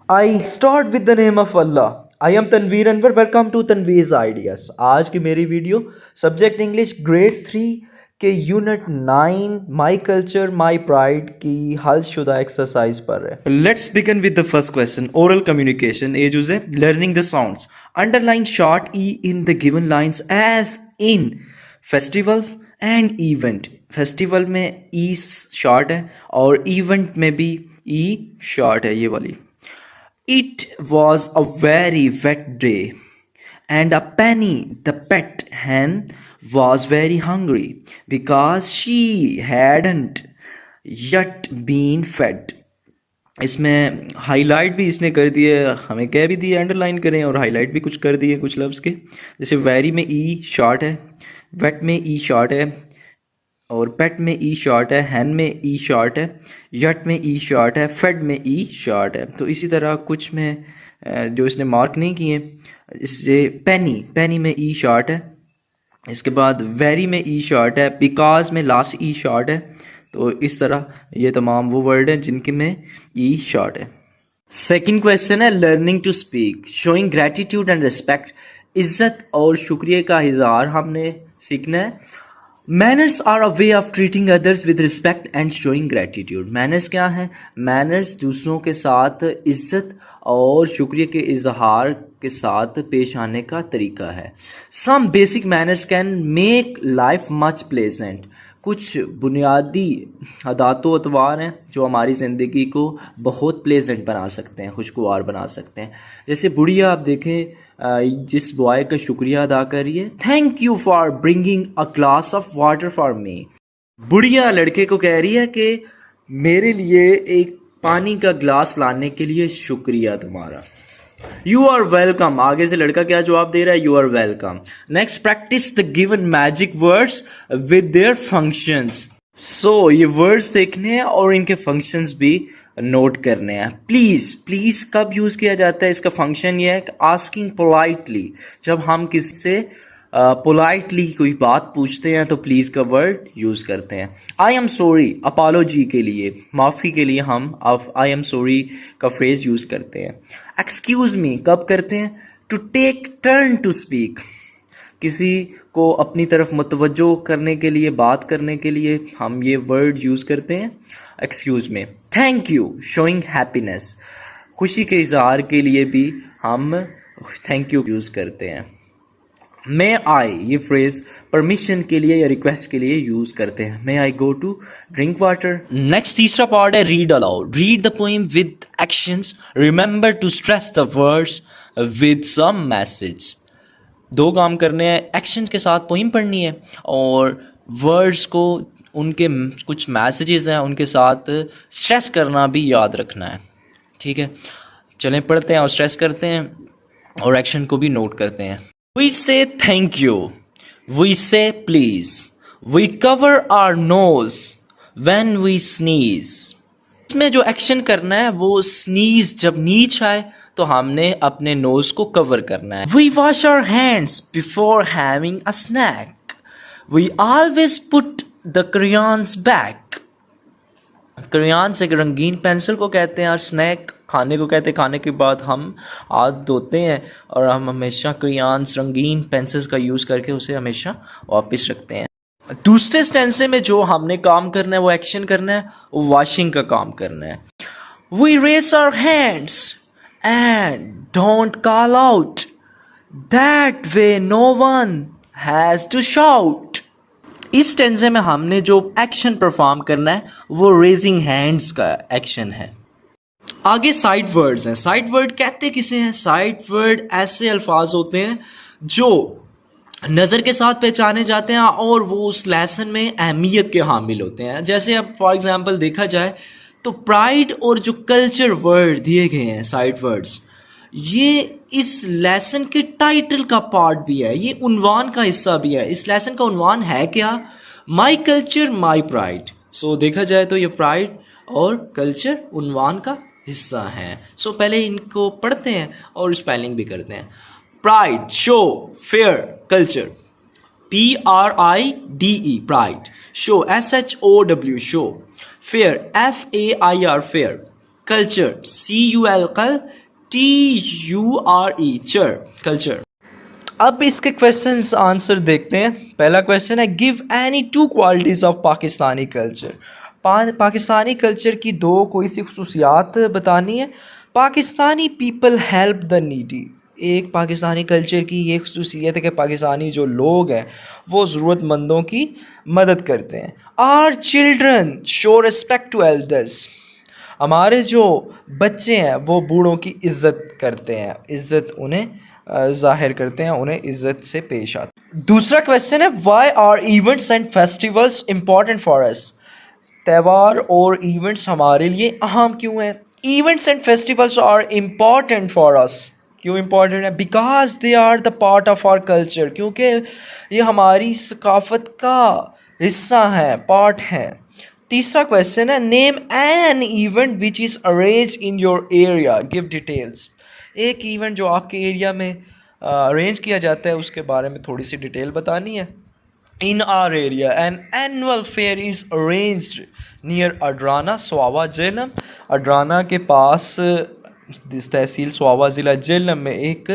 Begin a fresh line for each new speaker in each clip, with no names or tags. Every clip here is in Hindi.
I start with the name of Allah. I am Tanveer Anwar. Welcome to Tanveer's Ideas. आज की मेरी वीडियो सब्जेक्ट इंग्लिश ग्रेड 3 के unit 9 my culture my pride की हल शुदा एक्सरसाइज पर है. Let's begin with the first question. Oral communication. A use है learning the sounds. Underline short E in the given lines as in festival and event. Festival में ई शॉर्ट है और इवेंट में भी ई शॉर्ट है, ये वाली. It was a very wet day, and a Penny, the pet hen, was very hungry because she hadn't yet been fed. इसमें हाईलाइट भी इसने कर दिए, हमें कह भी दिए अंडरलाइन करें और हाईलाइट भी कुछ कर दिए कुछ लफ्ज़ के. जैसे वेरी में ई शॉर्ट है, वेट में ई शॉर्ट है और पेट में ई शॉर्ट है, हैन में ई शॉर्ट है, यट में ई शॉर्ट है, फेड में ई शॉर्ट है. तो इसी तरह कुछ में जो इसने मार्क नहीं किए, इससे पेनी में ई शॉर्ट है. इसके बाद वेरी में ई शॉर्ट है, बिकॉज में लास्ट ई शॉर्ट है. तो इस तरह ये तमाम वो वर्ड हैं जिनके में ई शॉर्ट है. सेकंड क्वेश्चन है learning to speak. Showing gratitude and respect. इज्जत और शुक्रिया का इजहार हमने सीखना है. Manners are a way of treating others with respect and showing gratitude. Manners क्या हैं? मैनर्स दूसरों के साथ इज्जत और शुक्रिया के इजहार के साथ पेश आने का तरीका है. Some basic manners can make life much pleasant. कुछ बुनियादी आदात व अतवार हैं जो हमारी ज़िंदगी को बहुत प्लेजेंट बना सकते हैं, खुशगवार बना सकते हैं. जैसे बुढ़िया आप देखें, जिस बॉय का शुक्रिया अदा करिए, thank you for bringing a glass of water for me. बुढ़िया लड़के को कह रही है कि मेरे लिए एक पानी का ग्लास लाने के लिए शुक्रिया तुम्हारा. You are welcome. आगे से लड़का क्या जवाब दे रहा है? You are welcome. Next, practice the given magic words with their functions. So ये वर्ड्स देखने हैं और इनके फंक्शंस भी नोट करने हैं. प्लीज कब यूज किया जाता है? इसका फंक्शन ये है कि आस्किंग पोलाइटली. जब हम किसी से पोलाइटली कोई बात पूछते हैं तो प्लीज का वर्ड यूज करते हैं. आई एम सॉरी, अपोलॉजी के लिए, माफी के लिए हम आई एम सॉरी का फ्रेज यूज करते हैं. एक्सक्यूज मी कब करते हैं? To take turn to speak. किसी को अपनी तरफ मुतवज्जो करने के लिए, बात करने के लिए हम ये वर्ड यूज करते हैं एक्सक्यूज में. Thank you, showing happiness. खुशी के इजहार के लिए भी हम थैंक यू यूज करते हैं. मे आई, ये फ्रेज परमिशन के लिए या रिक्वेस्ट के लिए यूज करते हैं. May I go to drink water. Next तीसरा पार्ट है read aloud. Read the poem with actions. Remember to stress the words with some message. दो काम करने हैं, एक्शंस के साथ पोएम पढ़नी है और वर्ड्स को, उनके कुछ मैसेजेस हैं उनके साथ स्ट्रेस करना भी याद रखना है. ठीक है, चलें पढ़ते हैं और स्ट्रेस करते हैं और एक्शन को भी नोट करते हैं. We say thank you. We say please. We cover our nose when we sneeze. इसमें जो एक्शन करना है वो स्नीज, जब नीच आए तो हमने अपने नोज को कवर करना है. We wash our hands before having a snack. We always put the crayons back. Crayons एक रंगीन पेंसिल को कहते हैं और स्नैक खाने को कहते हैं. खाने के बाद हम हाथ धोते हैं और हम हमेशा क्रेयॉन्स, रंगीन पेंसिल्स का यूज़ करके उसे हमेशा वापस रखते हैं. दूसरे स्टेंसे में जो हमने काम करना है, वो एक्शन करना है, वो वॉशिंग का काम करना है. We raise our hands and don't call out. That way no one has to shout. इस स्टेंजे में हमने जो एक्शन परफॉर्म करना है वो रेजिंग हैंड्स का एक्शन है. आगे साइड वर्ड्स हैं. साइड वर्ड कहते किसे हैं? साइड वर्ड ऐसे अल्फाज होते हैं जो नज़र के साथ पहचाने जाते हैं और वो उस लेसन में अहमियत के हामिल होते हैं. जैसे अब फॉर एग्जांपल देखा जाए तो प्राइड और जो कल्चर वर्ड दिए गए हैं साइड वर्ड्स, ये इस लेसन के टाइटल का पार्ट भी है, ये उन्वान का हिस्सा भी है. इस लेसन का उन्वान है क्या? माई कल्चर माई प्राइड. सो देखा जाए तो ये प्राइड और कल्चर उन्वान का हिस्सा है. सो पहले इनको पढ़ते हैं और स्पेलिंग भी करते हैं. Pride, show, fair, culture. PRIDE, pride. Show, SHOW, show. Fair, FAIR, fair. Culture, CULTURE, चर, कल्चर। अब इसके क्वेश्चंस आंसर देखते हैं। पहला क्वेश्चन है, give any two qualities of Pakistani culture. Pakistani culture की दो कोई सी खसूसियात बतानी है। Pakistani people help the needy. एक पाकिस्तानी कल्चर की ये खसूसियत है कि पाकिस्तानी जो लोग हैं वो ज़रूरतमंदों की मदद करते हैं। Our children show respect to elders. हमारे जो बच्चे हैं वो बूढ़ों की इज़्ज़त करते हैं, इज़्ज़त उन्हें ज़ाहिर करते हैं, उन्हें इज़्ज़त से पेश आते हैं। दूसरा क्वेश्चन है, why are events and festivals important for us. त्यौहार और इवेंट्स हमारे लिए अहम क्यों हैं? Events and festivals are important for us. क्यों इम्पॉर्टेंट है? Because they are the part of our culture. क्योंकि ये हमारी सकाफत का हिस्सा है, पार्ट है। तीसरा क्वेश्चन है, name an event which is arrange in your area, give details. एक इवेंट जो आपके एरिया में अरेंज किया जाता है उसके बारे में थोड़ी सी डिटेल बतानी है। In our area an annual fair is arranged near Adrana Sohawa Jhelum. Adrana के पास तहसील स्वावा ज़िला जेलम में एक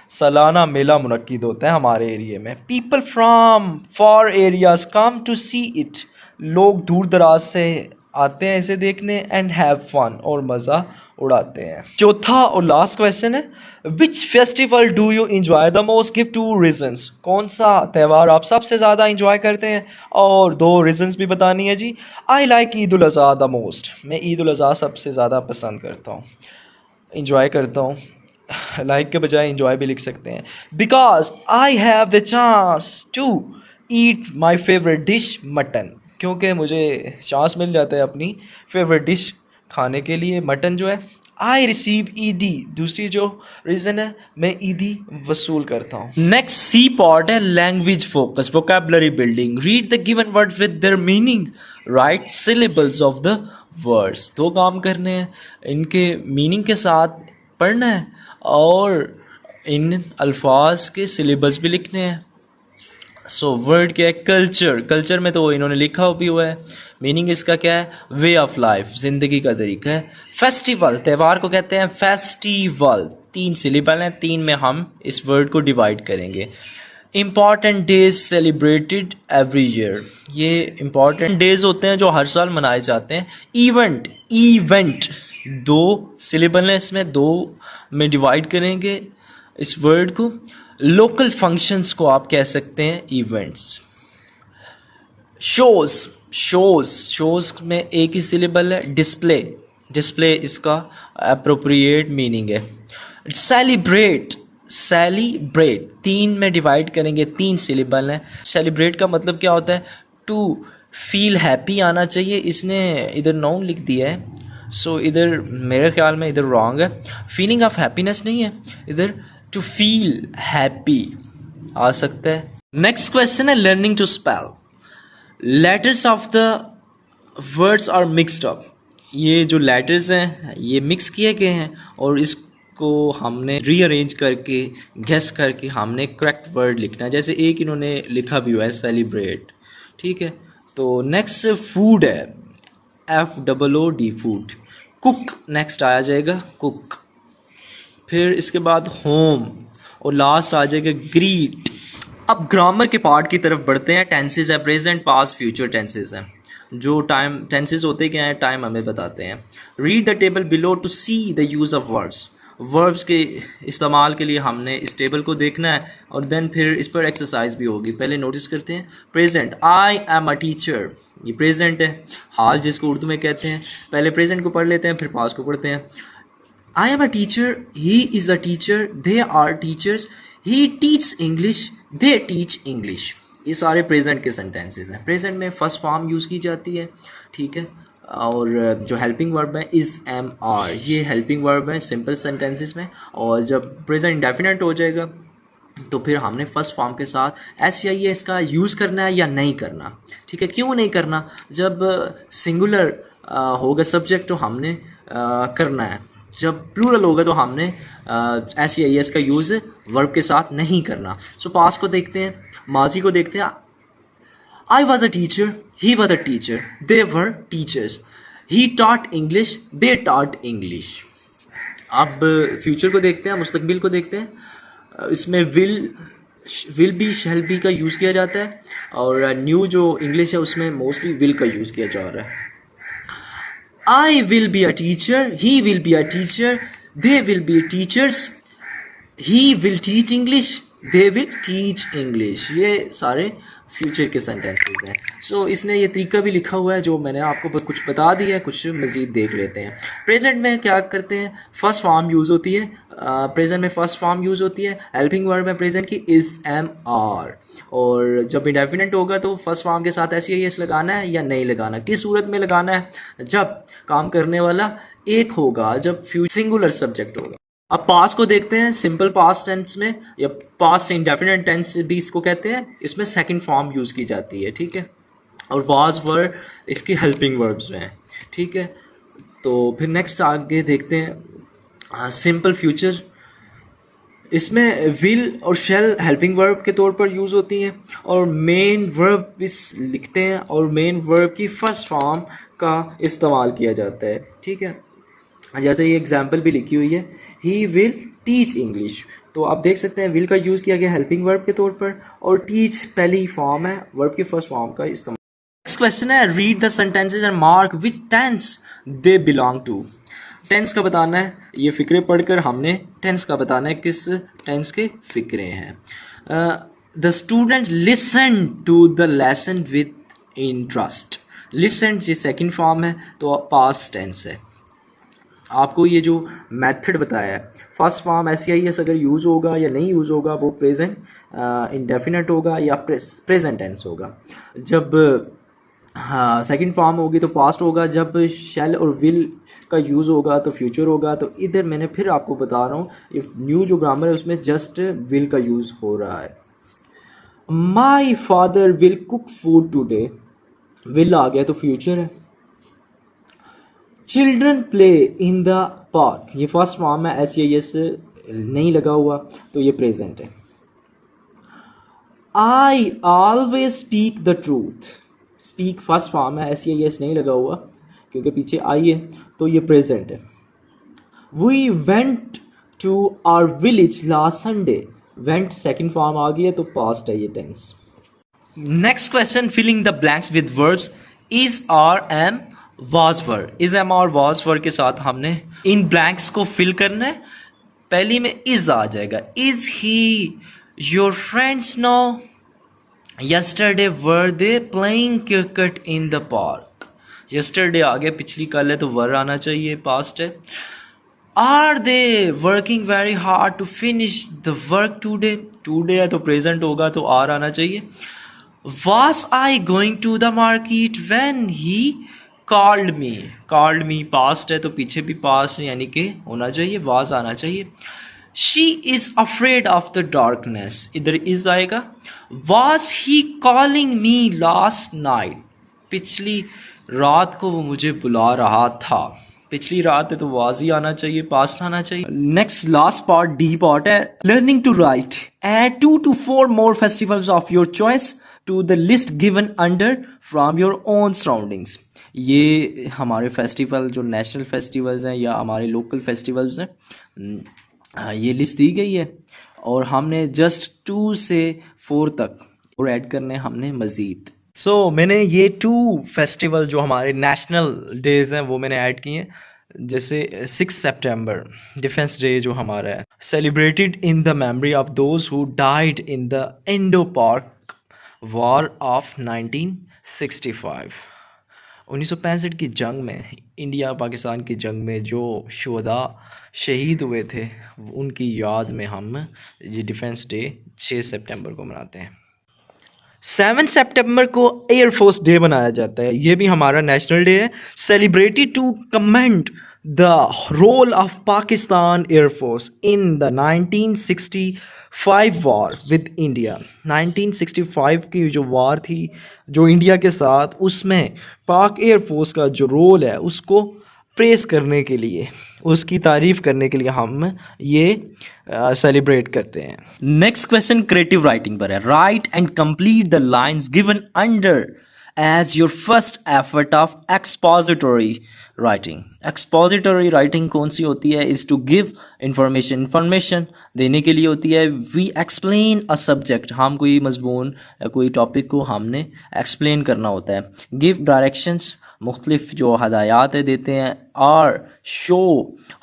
सालाना मेला मुनक्किद होता है हमारे एरिया में। People from far areas come to see it. लोग दूर दराज से आते हैं इसे देखने एंड हैव फन, और मज़ा उड़ाते हैं। चौथा और लास्ट क्वेश्चन है, which festival do you enjoy the most, give two reasons. कौन सा त्यौहार आप सबसे ज़्यादा इंजॉय करते हैं, और दो रीजंस भी बतानी है जी। I like Eid ul Azha the most. मैं ईद उल अज़हा सबसे ज़्यादा पसंद करता हूँ, इंजॉय करता हूँ। लाइक के बजाय इंजॉय भी लिख सकते हैं। Because I have the chance to eat my favourite dish mutton. क्योंकि मुझे चांस मिल जाता है अपनी फेवरेट डिश खाने के लिए, मटन जो है। आई रिसीव ईदी, दूसरी जो रीज़न है, मैं ईदी वसूल करता हूँ। नेक्स्ट सी पार्ट है, language focus, vocabulary building. Read the given words with there meaning, right syllables of the words. दो काम करने हैं, इनके मीनिंग के साथ पढ़ना है और इन अल्फाज के सिलेबस भी लिखने हैं। सो वर्ड क्या है? कल्चर। कल्चर में तो इन्होंने लिखा भी हुआ है। मीनिंग इसका क्या है? वे ऑफ लाइफ, ज़िंदगी का तरीका है। फेस्टिवल, त्यौहार को कहते हैं फेस्टिवल। 3 सिलेबल हैं, 3 में हम इस वर्ड को डिवाइड करेंगे। Important days celebrated every year. ये इम्पॉर्टेंट डेज होते हैं जो हर साल मनाए जाते हैं। इवेंट, इवेंट 2 सिलेबल हैं, इसमें 2 में डिवाइड करेंगे इस वर्ड को। लोकल फंक्शंस को आप कह सकते हैं इवेंट्स। शोज़, शोज़ में एक ही सिलेबल है। डिस्प्ले, डिस्प्ले इसका अप्रोप्रिएट मीनिंग है। सेलिब्रेट, सेलिब्रेट 3 में डिवाइड करेंगे, 3 सिलेबल हैं। सेलिब्रेट का मतलब क्या होता है? टू फील हैप्पी आना चाहिए, इसने इधर नाउन लिख दिया है। सो इधर मेरे ख्याल में इधर रॉन्ग है, फीलिंग ऑफ हैप्पीनेस नहीं है, इधर टू फील हैप्पी आ सकता है। नेक्स्ट क्वेश्चन है, learning to spell. Letters of the words are mixed up. ये जो लेटर्स हैं ये मिक्स किए गए हैं और इसको हमने रीअरेंज करके, गेस करके हमने करेक्ट वर्ड लिखना है। जैसे एक इन्होंने लिखा भी हुआ है सेलिब्रेट, ठीक है। तो नेक्स्ट फूड है, FOOD, फूड। कुक नेक्स्ट आया जाएगा, कुक। फिर इसके बाद होम और लास्ट आ जाएगा ग्रीट। अब ग्रामर के पार्ट की तरफ बढ़ते हैं। टेंसेस है, प्रेजेंट, पास्ट, फ्यूचर टेंसेस हैं। जो टाइम टेंसेस होते क्या हैं, टाइम हमें बताते हैं। Read the table below to see the use of verbs. Verbs के इस्तेमाल के लिए हमने इस टेबल को देखना है और देन फिर इस पर एक्सरसाइज भी होगी। पहले नोटिस करते हैं present, I am a teacher, ये प्रेजेंट है, हाल जिसको उर्दू में कहते हैं। पहले प्रेजेंट को पढ़ लेते हैं, फिर पास्ट को पढ़ते हैं। I am a teacher, he is a teacher, they are teachers, he teach English, they teach English. ये सारे प्रेजेंट के सेंटेंसेस हैं। प्रेजेंट में फर्स्ट फॉर्म यूज़ की जाती है, ठीक है। और जो हेल्पिंग वर्ब है इज़, एम, आर, ये हेल्पिंग वर्ब है सिंपल सेंटेंसेस में। और जब प्रेजेंट इंडेफिनिट हो जाएगा तो फिर हमने फर्स्ट फॉर्म के साथ एस या ये इसका यूज़ करना है या नहीं करना, ठीक है। क्यों नहीं करना? जब सिंगुलर होगा सब्जेक्ट तो हमने करना है, जब प्लूरल होगा तो हमने एस या एस का यूज़ वर्ब के साथ नहीं करना। सो पास्ट को देखते हैं, माजी को देखते हैं। I was a teacher, he was a teacher, they were teachers. He taught English, they taught English. अब फ्यूचर को देखते हैं, मुस्तकबिल को देखते हैं। इसमें विल बी, शैल बी का यूज़ किया जाता है, और न्यू जो इंग्लिश है उसमें मोस्टली विल का यूज़ किया जा रहा है। I will be a teacher, he will be a teacher, they will be teachers, he will teach English, they will teach English. ये सारे फ्यूचर के सेंटेंसेस हैं। सो इसने ये तरीका भी लिखा हुआ है जो मैंने आपको कुछ बता दिया है, कुछ मज़ीद देख लेते हैं। प्रेजेंट में क्या करते हैं, फर्स्ट फॉर्म यूज़ होती है। प्रेजेंट में फर्स्ट फॉर्म यूज़ होती है। हेल्पिंग वर्ब में प्रेजेंट की इज़, एम, आर। और जब इंडेफिनिट होगा तो फर्स्ट फॉर्म के साथ ऐसी एस लगाना है या नहीं लगाना। किस सूरत में लगाना है, जब काम करने वाला एक होगा, जब सिंगुलर सब्जेक्ट होगा। अब पास्ट को देखते हैं, सिंपल पास्ट टेंस में या पास्ट इंडेफिनिट टेंस भी इसको कहते हैं। इसमें सेकंड फॉर्म यूज़ की जाती है, ठीक है। और वाज, वर इसकी हेल्पिंग वर्ब्स में है, ठीक है। तो फिर नेक्स्ट आगे देखते हैं सिंपल फ्यूचर। इसमें विल और शेल हेल्पिंग वर्ब के तौर पर यूज़ होती हैं, और मेन वर्ब भी लिखते हैं, और मेन वर्ब की फर्स्ट फॉर्म का इस्तेमाल किया जाता है, ठीक है। जैसे ये एग्जाम्पल भी लिखी हुई है, ही विल टीच इंग्लिश। तो आप देख सकते हैं विल का यूज़ किया गया हेल्पिंग वर्ब के तौर पर, और टीच पहली फॉर्म है, वर्ब की फर्स्ट फॉर्म का इस्तेमाल। नेक्स्ट क्वेश्चन है, read the sentences and mark which tense they belong to. Tense का बताना है, ये फ़िक्रे पढ़कर हमने टेंस का बताना है किस टेंस के फ़िक्रे हैं। The student listen to the lesson with interest. Listen जी सेकेंड फॉर्म है, तो पास्ट टेंस है। आपको ये जो मेथड बताया है, first form S I S अगर यूज़ होगा या नहीं यूज़ होगा, वो प्रेजेंट इंडेफिनिट होगा या प्रेजेंट टेंस होगा। जब हाँ सेकंड फॉर्म होगी तो पास्ट होगा, जब शैल और विल का यूज़ होगा तो फ्यूचर होगा। तो इधर मैंने फिर आपको बता रहा हूँ, ये न्यू जो ग्रामर है उसमें जस्ट विल का यूज़ हो रहा है। My father will cook food today, will आ गया तो फ्यूचर है। Children play in the park, ये फर्स्ट फॉर्म है, एस एस नहीं लगा हुआ तो ये प्रेजेंट है। I always speak the truth, speak first form है, एस एस नहीं लगा हुआ क्योंकि पीछे आई है, तो ये प्रेजेंट है। We went to our village last Sunday, went second form आ गई है तो पास्ट है ये tense. Next question, filling the blanks with verbs is, are, am, was were. Is, am और वाज वर के साथ हमने इन ब्लैंक्स को फिल करना है। पहली में इज आ जाएगा, is he your friends no, yesterday were they playing cricket in the park. Yesterday आ गया, पिछली कल है तो वर आना चाहिए, पास्ट है। Are they working very hard to finish the work today, today है तो प्रेजेंट होगा तो आर आना चाहिए। Was I going to the market when he called me, called me past है तो पीछे भी past यानी कि होना चाहिए, was आना चाहिए। She is afraid of the darkness, इधर is आएगा। Was he calling me last night, पिछली रात को वो मुझे बुला रहा था, पिछली रात है तो was ही आना चाहिए, past आना चाहिए। Next last part, D part है, learning to write. Add 2 to 4 more festivals of your choice to the list given under from your own surroundings। ये हमारे फेस्टिवल जो नेशनल फेस्टिवल्स हैं या हमारे लोकल फेस्टिवल्स हैं, ये लिस्ट दी गई है और हमने जस्ट 2 से 4 तक और ऐड करने हमने मज़ीद। सो मैंने ये 2 फेस्टिवल जो हमारे नेशनल डेज़ हैं वो मैंने ऐड किए हैं। जैसे 6 सितंबर डिफेंस डे जो हमारा है, celebrated in the memory of those who died in the Indo पाक वॉर ऑफ 1965। 1965 की जंग में, इंडिया पाकिस्तान की जंग में जो शुहदा शहीद हुए थे, उनकी याद में हम ये डिफेंस डे 6 सितंबर को मनाते हैं। 7 सितंबर को एयरफोर्स डे मनाया जाता है, ये भी हमारा नेशनल डे है। Celebrated to commend the role of Pakistan air force in the 1965 war with India. 1965 की जो वार थी जो इंडिया के साथ, उसमें पाक एयरफोर्स का जो रोल है उसको प्रेस करने के लिए, उसकी तारीफ़ करने के लिए हम ये सेलिब्रेट करते हैं। नेक्स्ट क्वेश्चन क्रिएटिव राइटिंग पर है। Right and complete the lines given under as your first effort of expository writing. Expository writing कौन सी होती है? is to give information. Information देने के लिए होती है. We explain a subject. हम कोई मजमून कोई टॉपिक को हमने explain करना होता है. Give directions, मुख्तलिफ जो हदायत देते हैं. और शो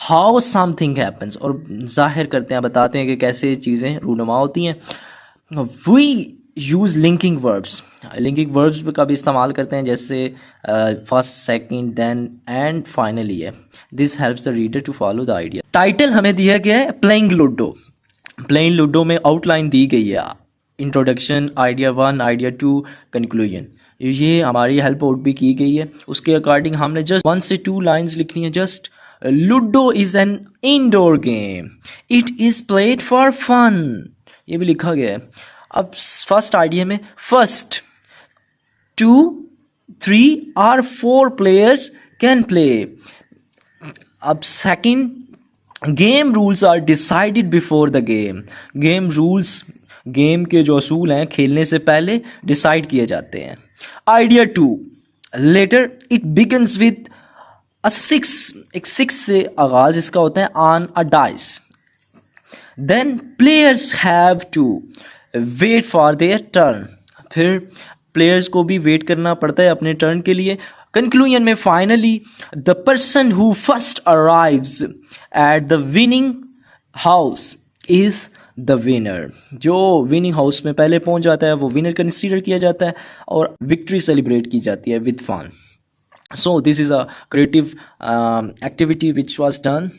हाउ समथिंग हैपन्स, और जाहिर करते हैं, बताते हैं कि कैसे चीज़ें रूनुमा होती हैं. We use linking verbs. Linking verbs का भी इस्तेमाल करते हैं, जैसे first, second, then and finally है. This helps the reader to follow the idea. Title हमें दिया गया है प्लेइंग लूडो. प्लेइंग लूडो में आउटलाइन दी गई है. Introduction, idea 1, idea 2, conclusion. ये हमारी हेल्प आउट भी की गई है. उसके अकॉर्डिंग हमने जस्ट 1 से 2 लाइन्स लिखनी है. Just ludo is an indoor game, it is played for fun. ये भी लिखा गया है. अब फर्स्ट आइडिया में फर्स्ट 2, 3 और 4 प्लेयर्स कैन प्ले. अब second, game rules are decided before the game. Game rules, game के जो असूल हैं खेलने से पहले डिसाइड किए जाते हैं. Idea 2, letter it begins with a 6. एक 6 से आगाज इसका होता है. On a dice. Then players have to wait for their turn. फिर प्लेयर्स को भी वेट करना पड़ता है अपने टर्न के लिए. कंक्लूजन में finally the person who first arrives at the winning house is the winner. जो विनिंग हाउस में पहले पहुंच जाता है वो विनर कंसीडर किया जाता है और विक्ट्री सेलिब्रेट की जाती है with fun. So this is a creative activity which was done